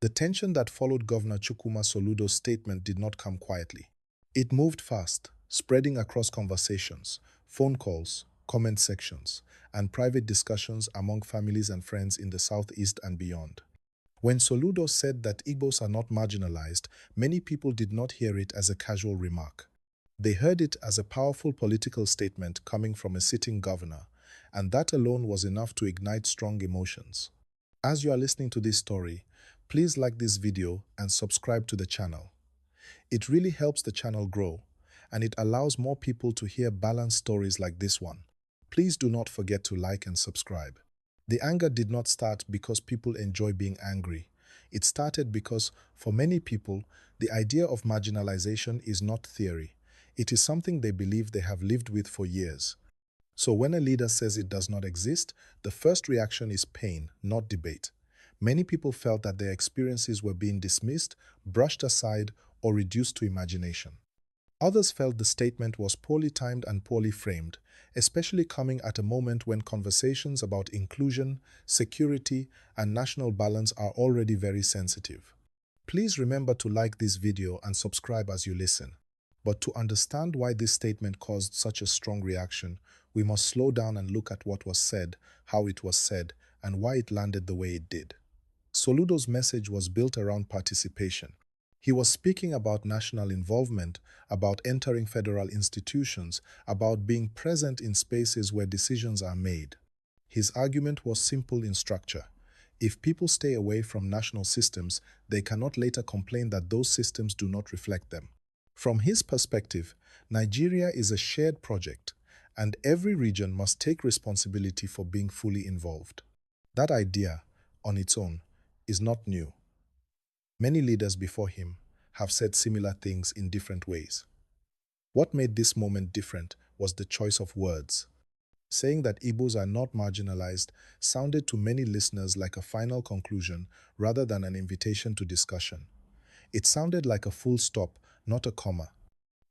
The tension that followed Governor Chukwuma Soludo's statement did not come quietly. It moved fast, spreading across conversations, phone calls, comment sections, and private discussions among families and friends in the Southeast and beyond. When Soludo said that Igbos are not marginalized, many people did not hear it as a casual remark. They heard it as a powerful political statement coming from a sitting governor, and that alone was enough to ignite strong emotions. As you are listening to this story, please like this video and subscribe to the channel. It really helps the channel grow, and it allows more people to hear balanced stories like this one. Please do not forget to like and subscribe. The anger did not start because people enjoy being angry. It started because, for many people, the idea of marginalization is not theory. It is something they believe they have lived with for years. So when a leader says it does not exist, the first reaction is pain, not debate. Many people felt that their experiences were being dismissed, brushed aside, or reduced to imagination. Others felt the statement was poorly timed and poorly framed, especially coming at a moment when conversations about inclusion, security, and national balance are already very sensitive. Please remember to like this video and subscribe as you listen. But to understand why this statement caused such a strong reaction, we must slow down and look at what was said, how it was said, and why it landed the way it did. Soludo's message was built around participation. He was speaking about national involvement, about entering federal institutions, about being present in spaces where decisions are made. His argument was simple in structure. If people stay away from national systems, they cannot later complain that those systems do not reflect them. From his perspective, Nigeria is a shared project, and every region must take responsibility for being fully involved. That idea, on its own, is not new. Many leaders before him have said similar things in different ways. What made this moment different was the choice of words. Saying that Igbos are not marginalized sounded to many listeners like a final conclusion rather than an invitation to discussion. It sounded like a full stop, not a comma.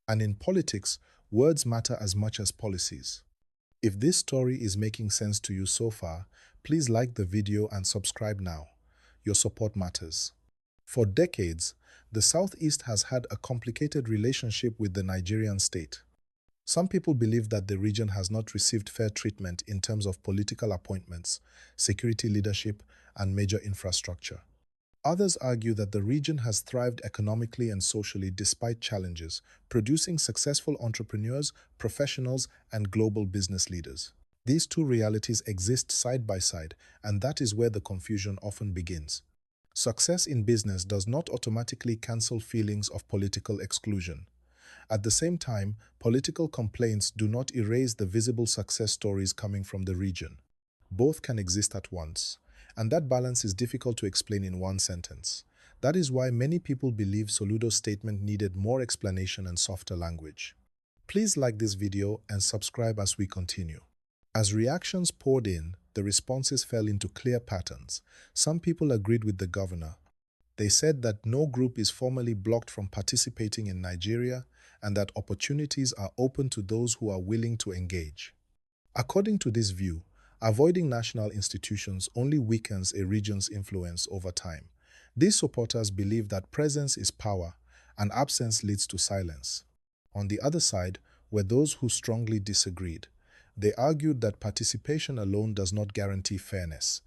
And in politics, words matter as much as policies. If this story is making sense to you so far, please like the video and subscribe now. Your support matters. For decades, the Southeast has had a complicated relationship with the Nigerian state. Some people believe that the region has not received fair treatment in terms of political appointments, security leadership, and major infrastructure. Others argue that the region has thrived economically and socially despite challenges, producing successful entrepreneurs, professionals, and global business leaders. These two realities exist side by side, and that is where the confusion often begins. Success in business does not automatically cancel feelings of political exclusion. At the same time, political complaints do not erase the visible success stories coming from the region. Both can exist at once, and that balance is difficult to explain in one sentence. That is why many people believe Soludo's statement needed more explanation and softer language. Please like this video and subscribe as we continue. As reactions poured in, the responses fell into clear patterns. Some people agreed with the governor. They said that no group is formally blocked from participating in Nigeria and that opportunities are open to those who are willing to engage. According to this view, avoiding national institutions only weakens a region's influence over time. These supporters believe that presence is power and absence leads to silence. On the other side were those who strongly disagreed. They argued that participation alone does not guarantee fairness.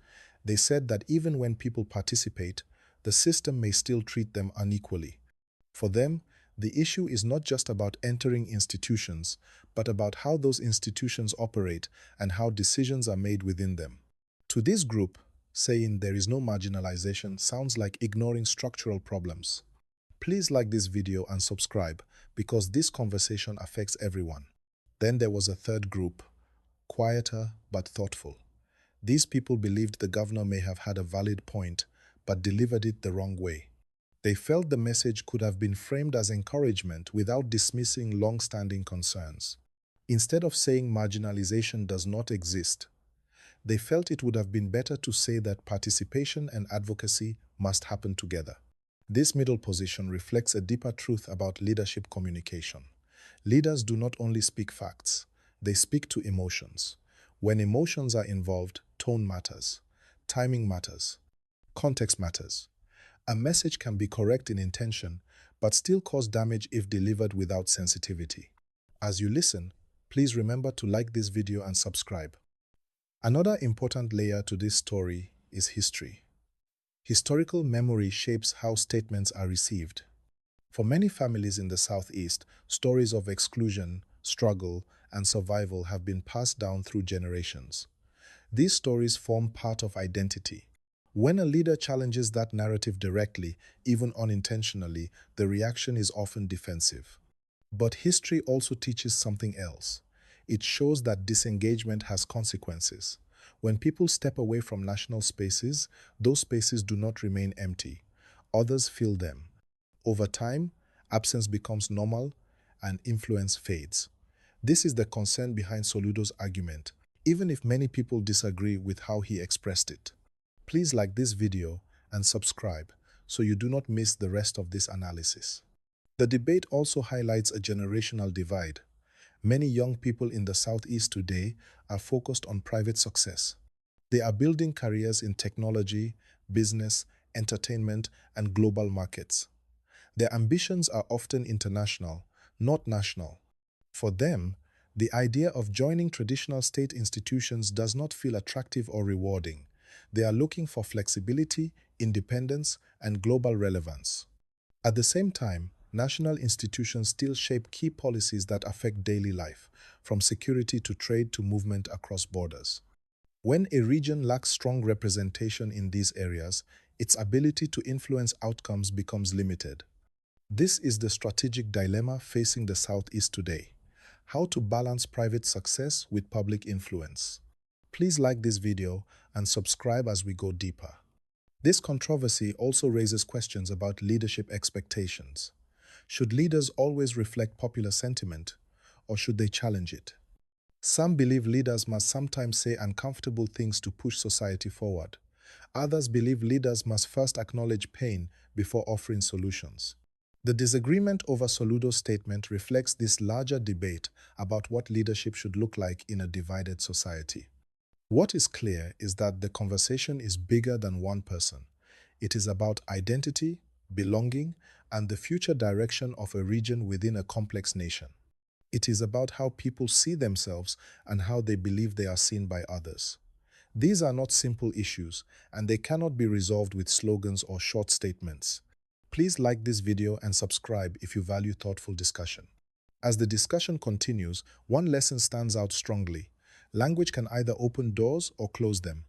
They said that even when people participate, the system may still treat them unequally. For them, the issue is not just about entering institutions, but about how those institutions operate and how decisions are made within them. To this group, saying there is no marginalization sounds like ignoring structural problems. Please like this video and subscribe because this conversation affects everyone. Then there was a third group, quieter but thoughtful. These people believed the governor may have had a valid point, but delivered it the wrong way. They felt the message could have been framed as encouragement without dismissing long-standing concerns. Instead of saying marginalization does not exist, they felt it would have been better to say that participation and advocacy must happen together. This middle position reflects a deeper truth about leadership communication. Leaders do not only speak facts, they speak to emotions. When emotions are involved, tone matters, timing matters, context matters. A message can be correct in intention, but still cause damage if delivered without sensitivity. As you listen, please remember to like this video and subscribe. Another important layer to this story is history. Historical memory shapes how statements are received. For many families in the Southeast, stories of exclusion, struggle, and survival have been passed down through generations. These stories form part of identity. When a leader challenges that narrative directly, even unintentionally, the reaction is often defensive. But history also teaches something else. It shows that disengagement has consequences. When people step away from national spaces, those spaces do not remain empty. Others fill them. Over time, absence becomes normal and influence fades. This is the concern behind Soludo's argument, even if many people disagree with how he expressed it. Please like this video and subscribe so you do not miss the rest of this analysis. The debate also highlights a generational divide. Many young people in the Southeast today are focused on private success. They are building careers in technology, business, entertainment, and global markets. Their ambitions are often international, not national. For them, the idea of joining traditional state institutions does not feel attractive or rewarding. They are looking for flexibility, independence, and global relevance. At the same time, national institutions still shape key policies that affect daily life, from security to trade to movement across borders. When a region lacks strong representation in these areas, its ability to influence outcomes becomes limited. This is the strategic dilemma facing the Southeast today: how to balance private success with public influence. Please like this video and subscribe as we go deeper. This controversy also raises questions about leadership expectations. Should leaders always reflect popular sentiment, or should they challenge it? Some believe leaders must sometimes say uncomfortable things to push society forward. Others believe leaders must first acknowledge pain before offering solutions. The disagreement over Soludo's statement reflects this larger debate about what leadership should look like in a divided society. What is clear is that the conversation is bigger than one person. It is about identity, belonging, and the future direction of a region within a complex nation. It is about how people see themselves and how they believe they are seen by others. These are not simple issues, and they cannot be resolved with slogans or short statements. Please like this video and subscribe if you value thoughtful discussion. As the discussion continues, one lesson stands out strongly. Language can either open doors or close them.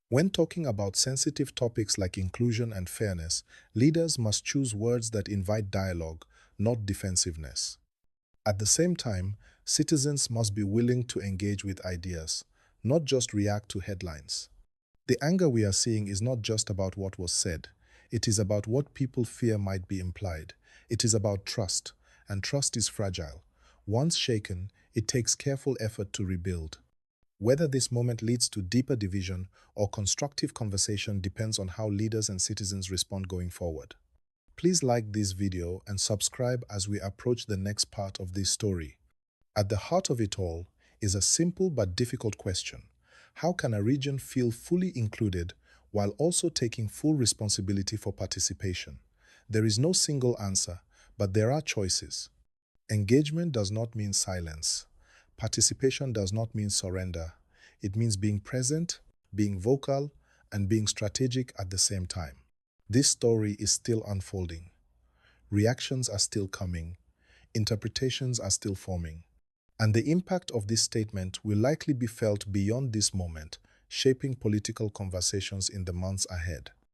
When talking about sensitive topics like inclusion and fairness, leaders must choose words that invite dialogue, not defensiveness. At the same time, citizens must be willing to engage with ideas, not just react to headlines. The anger we are seeing is not just about what was said. It is about what people fear might be implied. It is about trust, and trust is fragile. Once shaken, it takes careful effort to rebuild. Whether this moment leads to deeper division or constructive conversation depends on how leaders and citizens respond going forward. Please like this video and subscribe as we approach the next part of this story. At the heart of it all is a simple but difficult question. How can a region feel fully included while also taking full responsibility for participation? There is no single answer, but there are choices. Engagement does not mean silence. Participation does not mean surrender. It means being present, being vocal, and being strategic at the same time. This story is still unfolding. Reactions are still coming. Interpretations are still forming. And the impact of this statement will likely be felt beyond this moment, shaping political conversations in the months ahead.